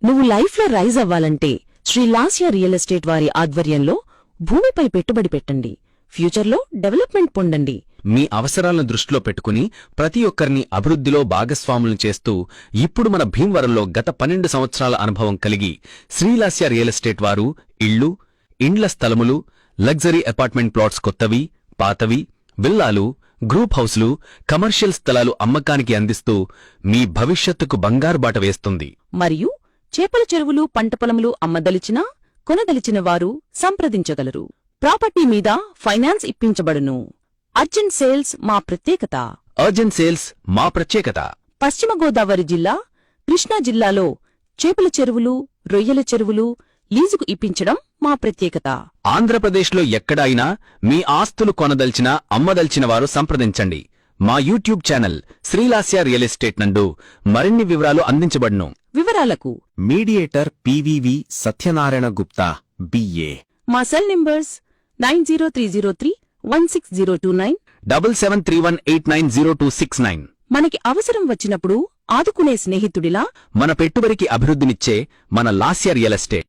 నువ్వు లైఫ్లో రైజ్ అవ్వాలంటే శ్రీలాస్య రియల్ ఎస్టేట్ వారి ఆధ్వర్యంలో భూమిపై పెట్టుబడి పెట్టండి. ఫ్యూచర్లో డెవలప్మెంట్ పొందండి. మీ అవసరాలను దృష్టిలో పెట్టుకుని ప్రతి ఒక్కరిని అభివృద్ధిలో భాగస్వాములను చేస్తూ ఇప్పుడు మన భీమవరంలో గత 12 సంవత్సరాల అనుభవం కలిగి శ్రీలాస్య రియల్ ఎస్టేట్ వారు ఇళ్లు, ఇండ్ల స్థలములు, లగ్జరీ అపార్ట్మెంట్ ప్లాట్స్ కొత్తవి, పాతవి, విల్లాలు, గ్రూప్ హౌస్లు, కమర్షియల్ స్థలాలు అమ్మకానికి అందిస్తూ మీ భవిష్యత్తుకు బంగారు బాట వేస్తుంది. మరియు చేపల చెరువులు, పంట పొలములు అమ్మదలిచినా కొనదలిచిన వారు సంప్రదించగలరు. ప్రాపర్టీ మీద ఫైనాన్స్ ఇప్పించబడును. అర్జెంట్ సేల్స్ మా ప్రత్యేకత. అర్జెంట్ సేల్స్ మా ప్రత్యేకత. పశ్చిమ గోదావరి జిల్లా, కృష్ణా జిల్లాలో చేపల చెరువులు, రొయ్యల చెరువులు లీజుకు ఇప్పించడం మా ప్రత్యేకత. ఆంధ్రప్రదేశ్లో ఎక్కడైనా మీ ఆస్తులు కొనదల్చినా అమ్మదల్చిన వారు సంప్రదించండి. మా YouTube channel Srilasya real estate నందు మరిన్ని వివరాలు అందించబడును. వివరాలకు mediator PVV Satyanarayana Gupta BA. మా సెల్ నంబర్స్ 9030316029, 7731890269. మనకి అవసరం వచ్చినప్పుడు ఆదుకునే స్నేహితుడిలా మన పెట్టుబడికి అభివృద్ధినిచ్చే మన లాస్య రియల్ ఎస్టేట్.